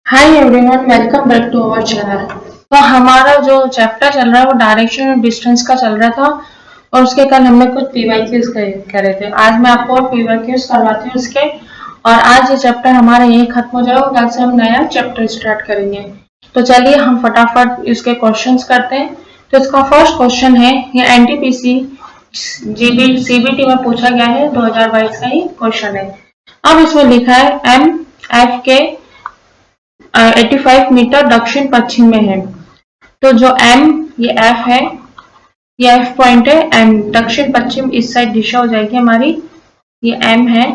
Hi everyone, welcome back to our channel. तो हमारा जो चैप्टर चल रहा है वो डायरेक्शन और डिस्टेंस का चल रहा था और उसके कल हमने कुछ पीवाईक्यूज करे थे। आज मैं आपको पीवाईक्यूज करवाती हूँ इसके, और आज ये चैप्टर हमारा यही खत्म हो जाएगा। कल से हम नया चैप्टर स्टार्ट करेंगे। तो चलिए हम फटाफट इसके क्वेश्चंस करते हैं। तो इसका फर्स्ट क्वेश्चन है, ये एनटीपीसी सीबीटी में पूछा गया है, 2022 का ही क्वेश्चन है। अब इसमें लिखा है एम एफ के 85 मीटर दक्षिण पश्चिम में है। तो जो एम, ये एफ है, ये एफ पॉइंट है, एंड दक्षिण पश्चिम इस साइड दिशा हो जाएगी हमारी, ये एम है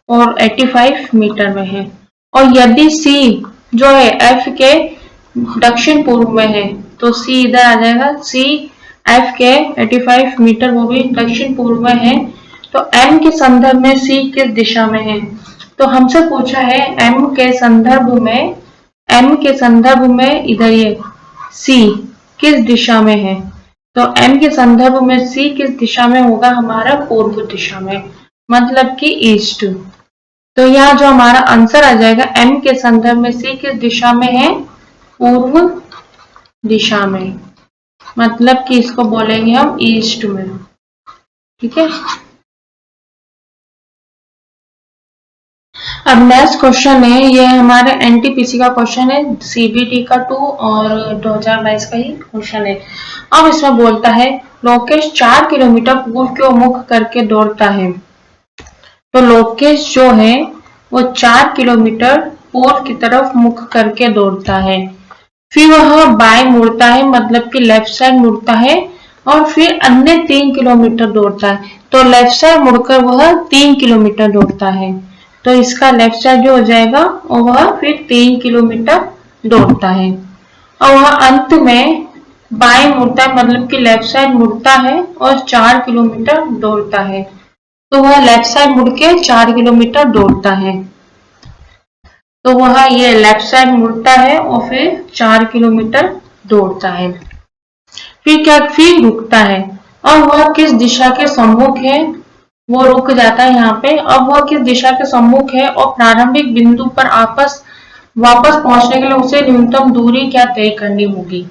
और 85 मीटर में है। और यदि सी जो है एफ के दक्षिण पूर्व में है, तो सी इधर आ जाएगा। सी एफ के 85 मीटर वो भी दक्षिण पूर्व में है। तो एम के संदर्भ में सी किस दिशा में है? तो हमसे पूछा है एम के संदर्भ में इधर ये सी किस दिशा में है? तो एम के संदर्भ में सी किस दिशा में होगा? हमारा पूर्व दिशा में, मतलब कि ईस्ट। तो यहाँ जो हमारा आंसर आ जाएगा, एम के संदर्भ में सी किस दिशा में है? पूर्व दिशा में, मतलब कि इसको बोलेंगे हम ईस्ट में। ठीक है। अब नेक्स्ट क्वेश्चन है, ये हमारे एनटीपीसी का क्वेश्चन है, सीबीटी का 2 और 2022 का ही क्वेश्चन है। अब इसमें बोलता है लोकेश 4 किलोमीटर पूर्व की ओर मुख करके दौड़ता है। तो लोकेश जो है वो 4 किलोमीटर पूर्व की तरफ मुख करके दौड़ता है। फिर वह बाएं मुड़ता है, मतलब कि लेफ्ट साइड मुड़ता है, और फिर अन्य 3 किलोमीटर दौड़ता है। तो लेफ्ट साइड मुड़कर वह 3 किलोमीटर दौड़ता है। तो इसका लेफ्ट साइड जो हो जाएगा और वह फिर 3 किलोमीटर दौड़ता है। और वह अंत में बाएं मुड़ता है, मतलब कि लेफ्ट साइड मुड़ता है और 4 किलोमीटर दौड़ता है। तो वह लेफ्ट साइड मुड़ के 4 किलोमीटर दौड़ता है। तो वह ये लेफ्ट साइड मुड़ता है और फिर 4 किलोमीटर दौड़ता है। फिर रुकता है। और वह किस दिशा के सम्मुख है? वो रुक जाता है यहाँ पे। अब वह किस दिशा के सम्मुख है और प्रारंभिक बिंदु पर वापस पहुंचने के लिए उसे न्यूनतम दूरी क्या तय करनी होगी?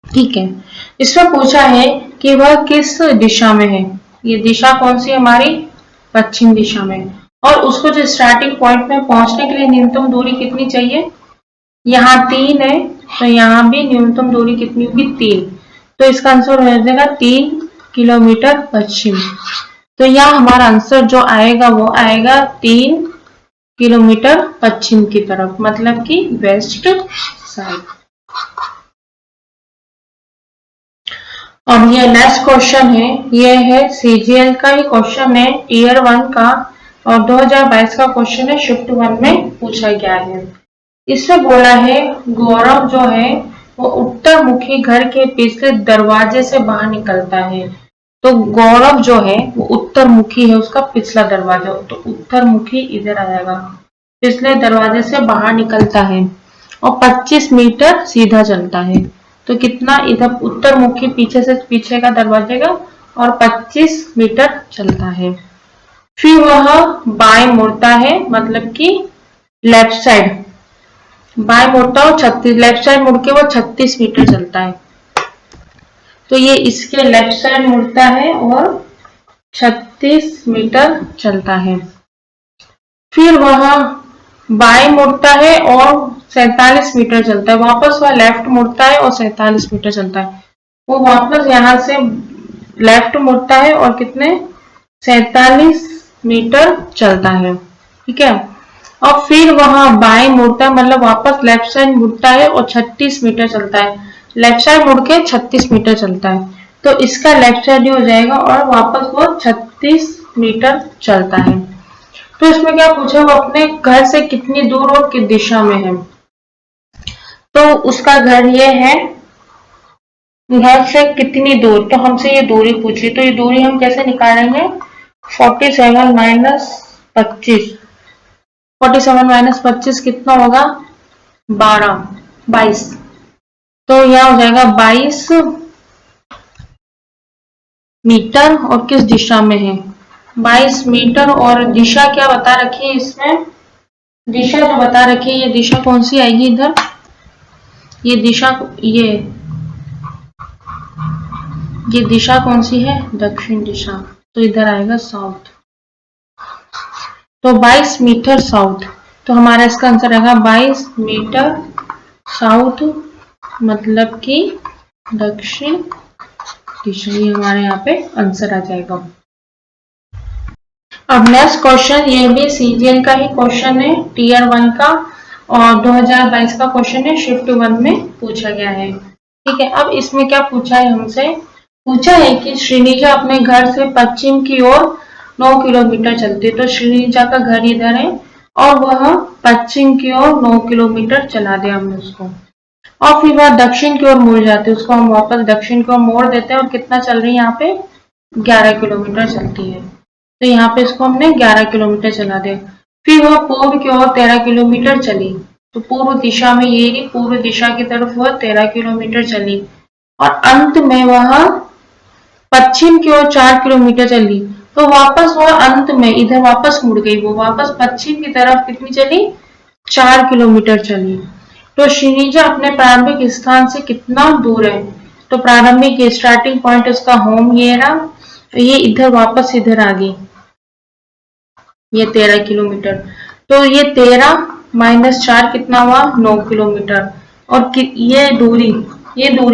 ठीक है। इसमें पूछा है कि वह किस दिशा में है। ये दिशा कौन सी? हमारी पश्चिम दिशा में। और उसको जो स्टार्टिंग पॉइंट में पहुंचने के लिए न्यूनतम दूरी कितनी चाहिए? यहाँ 3 है, तो यहाँ भी न्यूनतम दूरी कितनी होगी? 3। तो इसका आंसर हो जाएगा 3 किलोमीटर पश्चिम। तो यहाँ हमारा आंसर जो आएगा वो आएगा 3 किलोमीटर पश्चिम की तरफ, मतलब कि वेस्ट साइड। और ये नेक्स्ट क्वेश्चन है, ये है सीजीएल का ही क्वेश्चन है, ईयर 1 का, और 2022 का क्वेश्चन है, शिफ्ट 1 में पूछा गया है। इसमें बोला है गौरव जो है वो उत्तर मुखी घर के पिछले दरवाजे से बाहर निकलता है। तो गौरव जो है वो उत्तर मुखी है, उसका पिछला दरवाजा, तो उत्तर मुखी इधर आ जाएगा। पिछले दरवाजे से बाहर निकलता है और 25 मीटर सीधा चलता है। तो कितना? इधर उत्तर मुखी पीछे से पीछे का दरवाजे का, और 25 मीटर चलता है। फिर वह बाएं मुड़ता है, मतलब कि लेफ्ट साइड बाएं मुड़ता है, 36 लेफ्ट साइड मुड़ के वो 36 मीटर चलता है। तो ये इसके लेफ्ट साइड मुड़ता है और 36 मीटर चलता है। फिर वह बाएं मुड़ता है और 47 मीटर चलता है। वापस वह लेफ्ट मुड़ता है और 47 मीटर चलता है। वो वापस यहाँ से लेफ्ट मुड़ता है और कितने? 47 मीटर चलता है। ठीक है। और फिर वहां बाएं मुड़ता है, मतलब वापस लेफ्ट साइड मुड़ता है और 36 मीटर चलता है। लेफ्ट साइड मुड़ के 36 मीटर चलता है। तो इसका लेफ्ट साइड हो जाएगा और वापस वो 36 मीटर चलता है। तो इसमें क्या पूछा, वो अपने घर से कितनी दूर और किस दिशा में है? तो उसका घर ये है, घर से कितनी दूर, तो हमसे ये दूरी पूछी। तो ये दूरी हम कैसे निकालेंगे? 47 माइनस 25, 47 माइनस 25 कितना होगा? 22। तो यह हो जाएगा 22 मीटर, और किस दिशा में है? 22 मीटर, और दिशा क्या बता रखी है इसमें? दिशा जो बता रखी है, ये दिशा कौन सी आएगी इधर, ये दिशा, ये दिशा कौन सी है, दक्षिण दिशा, तो इधर आएगा साउथ। तो 22 मीटर साउथ, तो हमारा इसका आंसर आएगा 22 मीटर साउथ, मतलब कि दक्षिण दिशा। ये हमारे यहाँ पे आंसर आ जाएगा। अब नेक्स्ट क्वेश्चन, ये भी सीजीएल का ही क्वेश्चन है, टीयर 1 का, और 2022 का क्वेश्चन है, शिफ्ट 1 में पूछा गया है। ठीक है, अब इसमें क्या पूछा है हमसे, पूछा है कि श्रीनिजा अपने घर से पश्चिम की ओर 9 किलोमीटर चलती है। तो श्रीनिजा का घर इधर है और वह पश्चिम की ओर 9 किलोमीटर चला दिया हमने उसको, और फिर वह दक्षिण की ओर मुड़ जाती है, उसको हम वापस दक्षिण की ओर मोड़ देते हैं, और कितना चल रही है यहाँ पे, 11 किलोमीटर चलती है। तो यहाँ पे इसको हमने 11 किलोमीटर चला दिया। फिर वह पूर्व की ओर 13 किलोमीटर चली, तो पूर्व दिशा में, ये पूर्व दिशा की तरफ वह 13 किलोमीटर चली, और अंत में वह पश्चिम की ओर 4 किलोमीटर चली। तो वापस वह अंत में इधर वापस मुड़ गई, वो वापस पश्चिम की तरफ कितनी चली, 4 किलोमीटर चली। तो श्रीनिजा अपने प्रारंभिक स्थान से कितना दूर है, तो प्रारंभिक स्टार्टिंग पॉइंट उसका होम ये रहा, तो ये इधर वापस इधर आ गई, ये 13 किलोमीटर। तो ये 13 माइनस 4 कितना हुआ, 9 किलोमीटर। और ये दूरी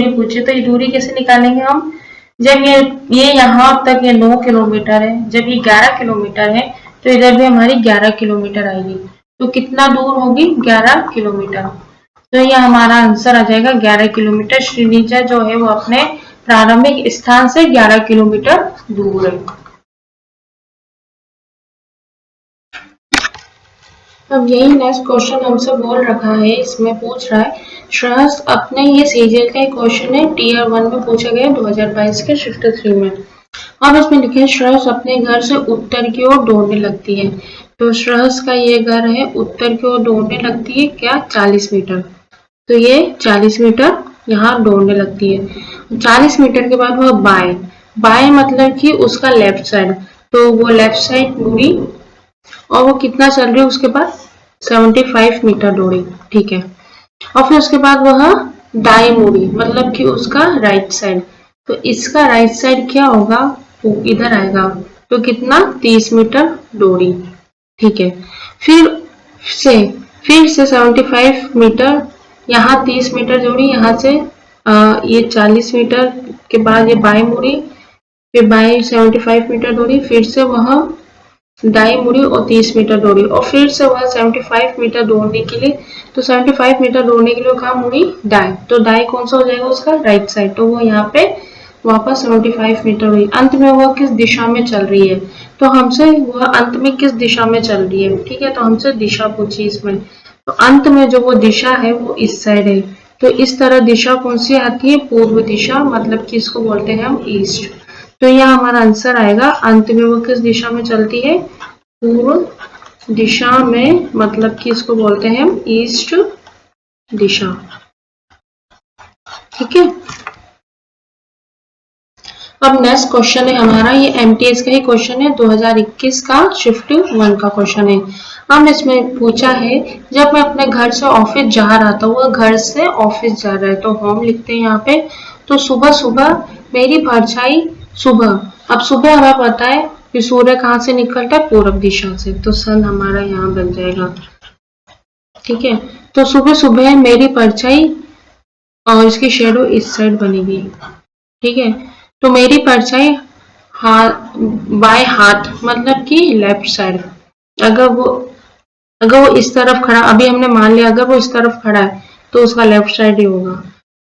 पूछे, तो ये दूरी कैसे निकालेंगे हम, जब ये यहाँ तक ये 9 किलोमीटर है, जब ये 11 किलोमीटर है, तो इधर भी हमारी 11 किलोमीटर आएगी, तो कितना दूर होगी, 11 किलोमीटर। तो ये हमारा आंसर आ जाएगा 11 किलोमीटर। श्रीनिजा जो है वो अपने प्रारंभिक स्थान से 11 किलोमीटर दूर है। अब यही नेक्स्ट क्वेश्चन हमसे बोल रखा है, इसमें पूछ रहा है श्रेयस अपने, ये सीजीएल का क्वेश्चन है, टीयर 1 में पूछा गया 2022 के शिफ्ट 3 में। अब इसमें लिखे श्रेयस अपने घर से उत्तर की ओर दौड़ने लगती है। तो श्रेयस का ये घर है, उत्तर की ओर दौड़ने लगती है क्या, 40 मीटर। तो ये 40 मीटर यहाँ दौड़ने लगती है। 40 मीटर के बाद वह बाएं मतलब कि उसका लेफ्ट साइड, तो वो लेफ्ट साइड मुड़ी, और वो कितना चल रही है उसके बाद, 75 मीटर दौड़ी। ठीक है, और फिर उसके बाद वह दाएं मुड़ी, मतलब कि उसका राइट साइड, तो इसका राइट साइड क्या होगा, वो इधर आएगा, तो कितना, 30 मीटर दौड़ी। ठीक है, फिर से 75 मीटर, यहाँ 30 मीटर दौड़ी, यहाँ से ये 40 मीटर के बाद ये बाएं मुड़ी, फिर बाएं 75 मीटर दौड़ी, फिर से वह दाएं मुड़ी और 30 मीटर दौड़ी, और फिर से वह 75 मीटर दौड़ने के लिए, तो 75 मीटर दौड़ने के लिए कहाँ मुड़ी, दाएं, तो दाएं कौन सा हो जाएगा उसका, राइट साइड, तो वो यहाँ पे वापस 75 मीटर हुई। अंत में वह किस दिशा में चल रही है, तो हमसे वह अंत में किस दिशा में चल रही है, ठीक है, तो हमसे दिशा पूछी इसमें, तो अंत में जो वो दिशा है वो इस साइड है, तो इस तरह दिशा कौन सी आती है, पूर्व दिशा, मतलब कि इसको बोलते हैं हम ईस्ट। तो यहाँ हमारा आंसर आएगा, अंत में वो किस दिशा में चलती है, पूर्व दिशा में, मतलब कि इसको बोलते हैं हम ईस्ट दिशा। ठीक है, अब नेक्स्ट क्वेश्चन है हमारा, ये एमटीएस का ही क्वेश्चन है, 2021 का शिफ्ट 1 का क्वेश्चन है। हम इसमें पूछा है, जब मैं अपने घर से ऑफिस जा रहा था, वो घर से ऑफिस जा रहा है, तो होम लिखते हैं यहाँ पे, तो सुबह सुबह मेरी परछाई, सुबह, अब सुबह हमें पता है कि सूर्य कहाँ से निकलता है, पूर्व दिशा से, तो सन हमारा यहाँ बन जाएगा। ठीक है, तो सुबह सुबह मेरी परछाई और इसकी शेडो इस साइड बनेगी। ठीक है, तो मेरी परछाई बाएं हाथ, मतलब कि लेफ्ट साइड, अगर वो इस तरफ खड़ा, अभी हमने मान लिया अगर वो इस तरफ खड़ा है तो उसका लेफ्ट साइड ही होगा,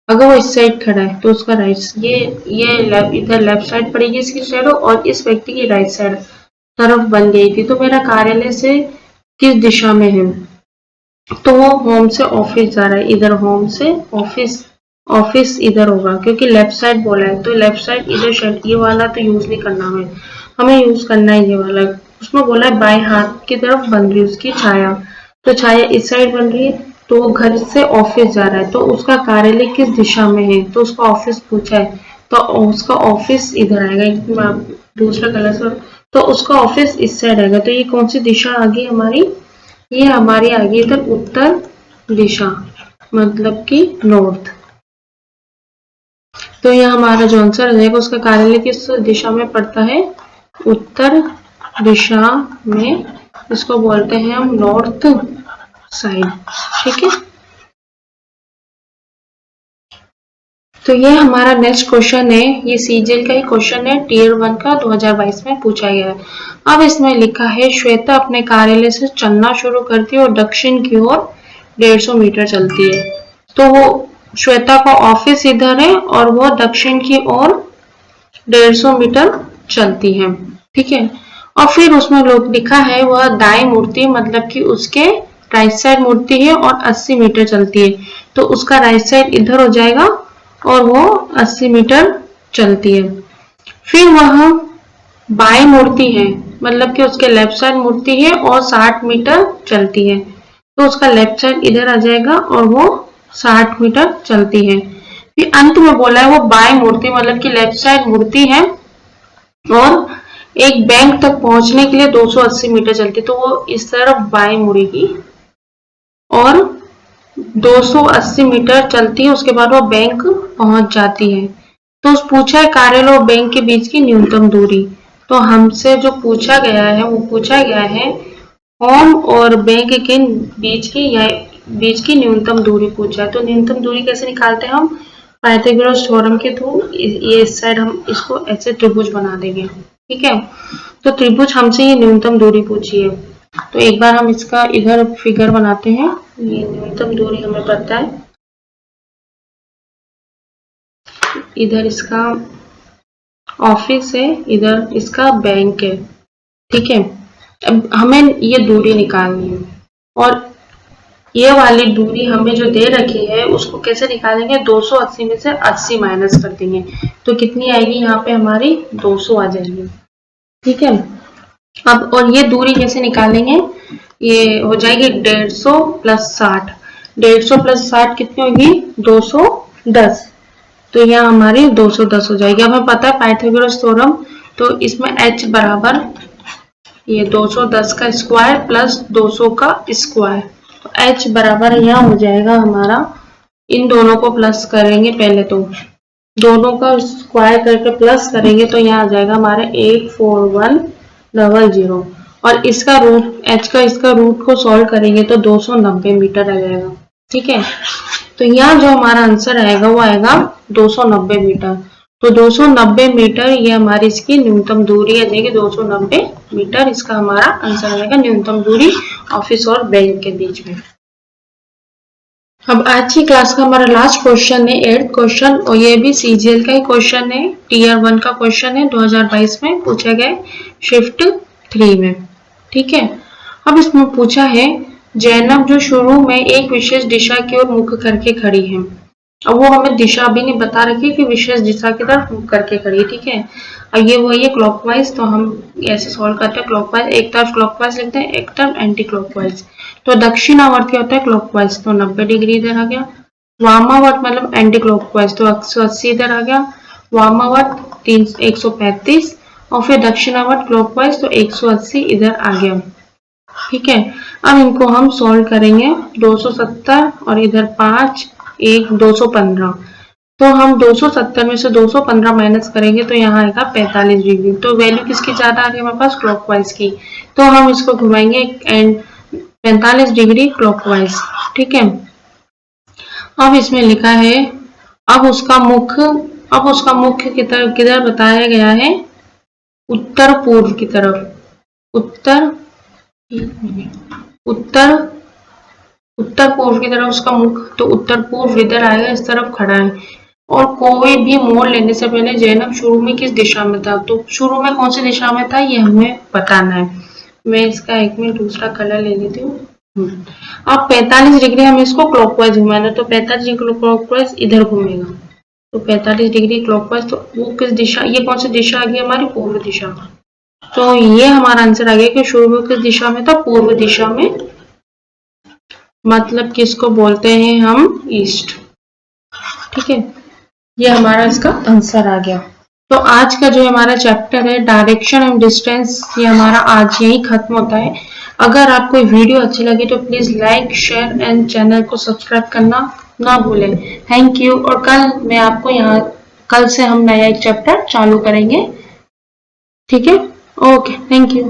अगर वो इस साइड खड़ा है तो उसका राइट, इधर लेफ्ट साइड पड़ेगी इसकी शेडो, और इस व्यक्ति की राइट साइड तरफ बन गई थी। तो मेरा कार्यालय से किस दिशा में है, तो वो होम से ऑफिस जा रहा है, इधर होम से ऑफिस इधर होगा, क्योंकि लेफ्ट साइड बोला है, तो लेफ्ट साइड इधर, ये वाला तो यूज नहीं करना हमें यूज करना है ये वाला। उसमें बोला है बाएं हाथ की तरफ बन रही है उसकी छाया, तो छाया इस साइड बन रही है, तो वो घर से ऑफिस जा रहा है, तो उसका कार्यालय किस दिशा में है, तो उसका ऑफिस पूछा है, तो उसका ऑफिस इधर आएगा, दूसरा कलर से, तो उसका ऑफिस इस साइड आएगा, तो ये कौन सी दिशा आ गई हमारी, ये हमारी आ गई इधर उत्तर दिशा, मतलब कि नॉर्थ। तो यह हमारा जो आंसर रहेगा उसका कार्यालय किस दिशा में पड़ता है? उत्तर दिशा में, इसको बोलते हैं हम नॉर्थ साइड। ठीक है, तो ये हमारा नेक्स्ट क्वेश्चन है, ये सीजीएल का ही क्वेश्चन है, टीयर 1 का 2022 में पूछा गया है। अब इसमें लिखा है श्वेता अपने कार्यालय से चलना शुरू करती है और दक्षिण की ओर 150 मीटर चलती है। तो वो श्वेता का ऑफिस इधर है और वो दक्षिण की ओर 150 मीटर चलती है। ठीक है, और फिर उसमें लोग लिखा है वह दाएं मुड़ती है, मतलब कि उसके राइट साइड मुड़ती है और 80 मीटर चलती है। तो उसका राइट साइड इधर हो जाएगा और वो 80 मीटर चलती है। फिर वह बाएं मुड़ती है, मतलब कि उसके लेफ्ट साइड मुड़ती है और 60 मीटर चलती है। तो उसका लेफ्ट साइड इधर आ जाएगा और वो 60 मीटर चलती है। फिर अंत में बोला है वो बाएं मुड़ती, मतलब कि लेफ्ट साइड मुड़ती है और एक बैंक तक पहुंचने के लिए 280 मीटर चलती है। तो वो इस तरफ बाएं मुड़ेगी और 280 मीटर चलती है, उसके बाद वो बैंक पहुंच जाती है। तो पूछा है कार्यालय और बैंक के बीच की न्यूनतम दूरी। तो हमसे जो पूछा गया है वो पूछा गया है होम और बैंक के बीच की न्यूनतम दूरी पूछा है। तो न्यूनतम दूरी कैसे निकालते हैं हम? पाइथागोरस थ्योरम के थ्रू ये इस साइड हम इसको ऐसे त्रिभुज बना देंगे। ठीक है, तो त्रिभुज हमसे ये न्यूनतम दूरी पूछी है। तो एक बार हम इसका इधर फिगर बनाते हैं। ये न्यूनतम दूरी हमें पता है, इधर इसका ऑफिस है, इधर इसका बैंक है। ठीक है, अब हमें ये दूरी निकालनी है और ये वाली दूरी हमें जो दे रखी है उसको कैसे निकालेंगे? 280 में से 80 माइनस कर देंगे तो कितनी आएगी? यहाँ पे हमारी 200 आ जाएगी। ठीक है, अब और ये दूरी कैसे निकालेंगे? ये हो जाएगी 150 प्लस 60। 150 प्लस 60 कितनी होगी? 210। तो यहाँ हमारी 210 हो जाएगी। अब हमें पता है पाइथागोरस थ्योरम, तो इसमें h बराबर ये 210 का स्क्वायर प्लस 200 का स्क्वायर, तो h बराबर यहाँ हो जाएगा हमारा, इन दोनों को प्लस करेंगे, पहले तो दोनों का स्क्वायर करके प्लस करेंगे तो यहाँ आ जाएगा हमारा 84100 और इसका रूट h का इसका रूट को सॉल्व करेंगे तो 290 मीटर आ जाएगा। ठीक है, तो यहाँ जो हमारा आंसर आएगा वो आएगा 290 मीटर। तो 290 मीटर ये हमारी इसकी न्यूनतम दूरी आ जाएगी। 290 मीटर इसका हमारा आंसर आएगा, न्यूनतम दूरी ऑफिस और बैंक के बीच में। अब आज की क्लास का हमारा लास्ट क्वेश्चन है, 8th क्वेश्चन, और ये भी सीजीएल का ही क्वेश्चन है, टीयर 1 का क्वेश्चन है, 2022 में पूछा गया शिफ्ट 3 में। ठीक है, अब इसमें पूछा है जैनब जो शुरू में एक विशेष दिशा की ओर मुख करके खड़ी है। अब वो हमें दिशा भी नहीं बता रखी कि विशेष दिशा की तरफ मुख करके खड़ी है। ठीक है, अब ये वही है क्लॉकवाइज, तो हम ऐसे सॉल्व करते हैं क्लॉकवाइज, एक तरफ क्लॉकवाइज लिखते हैं, एक तरफ एंटी क्लॉकवाइज। तो दक्षिणावर्त क्या होता है? क्लॉकवाइज, तो 90 डिग्री इधर आ गया। वामावर्त मतलब एंटी क्लॉकवाइज, तो 180 इधर आ गया। वामावर्त 135 और फिर दक्षिणावर्त क्लॉकवाइज, तो 180 इधर आ गया। ठीक है, अब इनको हम सॉल्व करेंगे, 270 और इधर 5 1 215। तो हम 270 में से 215 माइनस करेंगे तो यहाँ आएगा 45 डिग्री। तो वैल्यू किसकी ज्यादा आ रही है हमारे पास? क्लॉकवाइज की। तो हम इसको घुमाएंगे एंड 45 डिग्री क्लॉकवाइज। ठीक है, अब इसमें लिखा है अब उसका मुख किधर बताया गया है? उत्तर पूर्व की तरफ। उत्तर पूर्व की तरफ उसका मुख, तो उत्तर पूर्व इधर आएगा, इस तरफ खड़ा है। और कोई भी मोड़ लेने से पहले जैनब शुरू में किस दिशा में था? तो शुरू में कौन सी दिशा में था ये हमें बताना है। मैं इसका एक मिनट दूसरा कलर ले लेती हूँ। अब 45 डिग्री हमें इसको क्लॉकवाइज घुमाना, तो 45 डिग्री क्लॉकवाइज इधर घूमेगा, तो 45 डिग्री क्लॉकवाइज, तो वो किस दिशा, ये कौन सी दिशा आ गई हमारी? पूर्व दिशा। तो ये हमारा आंसर आ गया कि शुरू में किस दिशा में था? पूर्व दिशा में, मतलब किसको बोलते हैं हम? ईस्ट। ठीक है, ये हमारा इसका आंसर आ गया। तो आज का जो हमारा चैप्टर है डायरेक्शन एंड डिस्टेंस, ये हमारा आज यही खत्म होता है। अगर आपको वीडियो अच्छी लगी तो please like, share and channel को सब्सक्राइब करना ना भूलें। Thank you. और कल से हम नया एक चैप्टर चालू करेंगे। ठीक है, ओके, थैंक यू।